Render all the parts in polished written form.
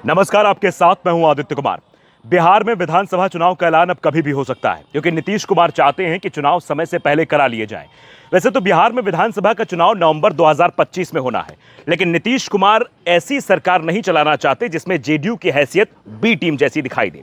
नमस्कार, आपके साथ मैं हूं आदित्य कुमार। बिहार में विधानसभा चुनाव का ऐलान अब कभी भी हो सकता है, क्योंकि नीतीश कुमार चाहते हैं कि चुनाव समय से पहले करा लिए जाएं। वैसे तो बिहार में विधानसभा का चुनाव नवंबर 2025 में होना है, लेकिन नीतीश कुमार ऐसी सरकार नहीं चलाना चाहते जिसमें जेडीयू की हैसियत बी टीम जैसी दिखाई दे।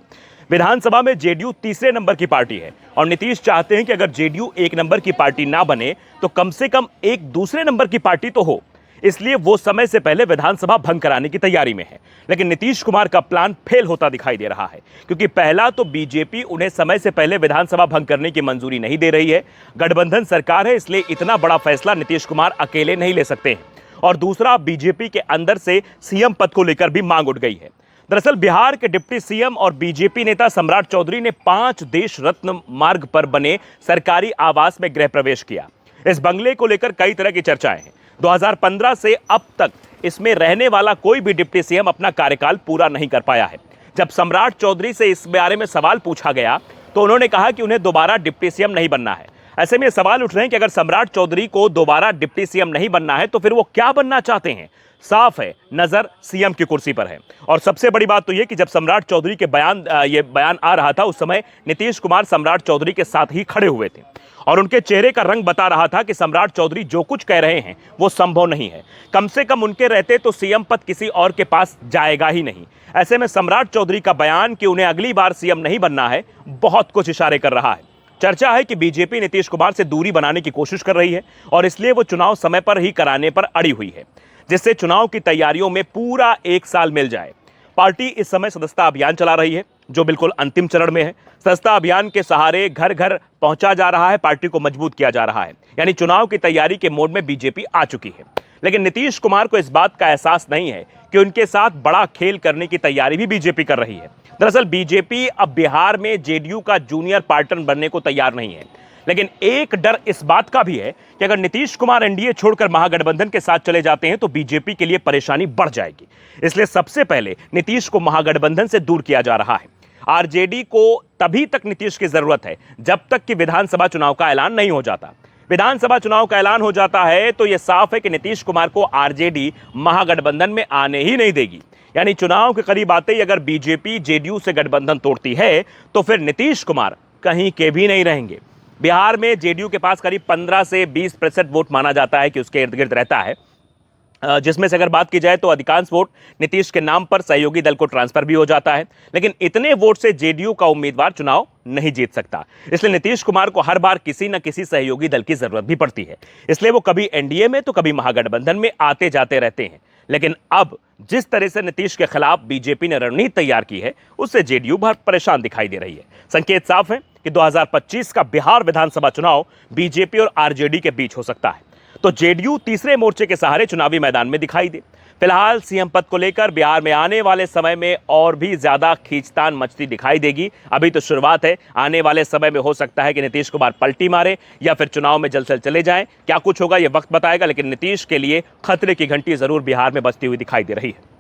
विधानसभा में जेडीयू तीसरे नंबर की पार्टी है और नीतीश चाहते हैं कि अगर जेडीयू एक नंबर की पार्टी ना बने तो कम से कम एक दूसरे नंबर की पार्टी तो हो। इसलिए वो समय से पहले विधानसभा भंग कराने की तैयारी में है। लेकिन नीतीश कुमार का प्लान फेल होता दिखाई दे रहा है, क्योंकि पहला तो बीजेपी उन्हें समय से पहले विधानसभा भंग करने की मंजूरी नहीं दे रही है। गठबंधन सरकार है, इसलिए इतना बड़ा फैसला नीतीश कुमार अकेले नहीं ले सकते हैं। और दूसरा, बीजेपी के अंदर से सीएम पद को लेकर भी मांग उठ गई है। दरअसल बिहार के डिप्टी सीएम और बीजेपी नेता सम्राट चौधरी ने 5 देश रत्न मार्ग पर बने सरकारी आवास में गृह प्रवेश किया। इस बंगले को लेकर कई तरह की चर्चाएं हैं। 2015 से अब तक इसमें रहने वाला कोई भी डिप्टी सीएम अपना कार्यकाल पूरा नहीं कर पाया है। जब सम्राट चौधरी से इस बारे में सवाल पूछा गया तो उन्होंने कहा कि उन्हें दोबारा डिप्टी सीएम नहीं बनना है। ऐसे में सवाल उठ रहे हैं कि अगर सम्राट चौधरी को दोबारा डिप्टी सीएम नहीं बनना है तो फिर वो क्या बनना चाहते हैं। साफ है, नजर सीएम की कुर्सी पर है। और सबसे बड़ी बात तो यह कि जब सम्राट चौधरी के ये बयान आ रहा था, उस समय नीतीश कुमार सम्राट चौधरी के साथ ही खड़े हुए थे और उनके चेहरे का रंग बता रहा था कि सम्राट चौधरी जो कुछ कह रहे हैं वो संभव नहीं है। कम से कम उनके रहते तो सीएम पद किसी और के पास जाएगा ही नहीं। ऐसे में सम्राट चौधरी का बयान कि उन्हें अगली बार सीएम नहीं बनना है, बहुत कुछ इशारे कर रहा है। चर्चा है कि बीजेपी नीतीश कुमार से दूरी बनाने की कोशिश कर रही है और इसलिए वो चुनाव समय पर ही कराने पर अड़ी हुई है, जिससे चुनाव की तैयारियों में पूरा 1 साल मिल जाए। पार्टी इस समय सदस्यता अभियान चला रही है, जो बिल्कुल अंतिम चरण में है। सदस्यता अभियान के सहारे घर घर पहुंचा जा रहा है, पार्टी को मजबूत किया जा रहा है। यानी चुनाव की तैयारी के मोड में बीजेपी आ चुकी है। लेकिन नीतीश कुमार को इस बात का एहसास नहीं है कि उनके साथ बड़ा खेल करने की तैयारी भी बीजेपी कर रही है। दरअसल बीजेपी अब बिहार में जेडीयू का जूनियर पार्टनर बनने को तैयार नहीं है। लेकिन एक डर इस बात का भी है कि अगर नीतीश कुमार एनडीए छोड़कर महागठबंधन के साथ चले जाते हैं तो बीजेपी के लिए परेशानी बढ़ जाएगी। इसलिए सबसे पहले नीतीश को महागठबंधन से दूर किया जा रहा है। आरजेडी को तभी तक नीतीश की जरूरत है जब तक कि विधानसभा चुनाव का ऐलान नहीं हो जाता। विधानसभा चुनाव का ऐलान हो जाता है तो यह साफ है कि नीतीश कुमार को आरजेडी महागठबंधन में आने ही नहीं देगी। यानी चुनाव के करीब आते ही अगर बीजेपी जेडीयू से गठबंधन तोड़ती है तो फिर नीतीश कुमार कहीं के भी नहीं रहेंगे। बिहार में जेडीयू के पास करीब 15 से 20% वोट माना जाता है कि उसके इर्द गिर्द रहता है, जिसमें से अगर बात की जाए तो अधिकांश वोट नीतीश के नाम पर सहयोगी दल को ट्रांसफर भी हो जाता है। लेकिन इतने वोट से जेडीयू का उम्मीदवार चुनाव नहीं जीत सकता। इसलिए नीतीश कुमार को हर बार किसी न किसी सहयोगी दल की जरूरत भी पड़ती है। इसलिए वो कभी एनडीए में तो कभी महागठबंधन में आते जाते रहते हैं। लेकिन अब जिस तरह से नीतीश के खिलाफ बीजेपी ने रणनीति तैयार की है, उससे जेडीयू बहुत परेशान दिखाई दे रही है। संकेत साफ है कि 2025 का बिहार विधानसभा चुनाव बीजेपी और आरजेडी के बीच हो सकता है। तो जेडीयू तीसरे मोर्चे के सहारे चुनावी मैदान में दिखाई दे। फिलहाल सीएम पद को लेकर बिहार में आने वाले समय में और भी ज्यादा खींचतान मचती दिखाई देगी। अभी तो शुरुआत है, आने वाले समय में हो सकता है कि नीतीश कुमार पलटी मारे या फिर चुनाव में जल्द से चले जाएं। क्या कुछ होगा ये वक्त बताएगा, लेकिन नीतीश के लिए खतरे की घंटी जरूर बिहार में बजती हुई दिखाई दे रही है।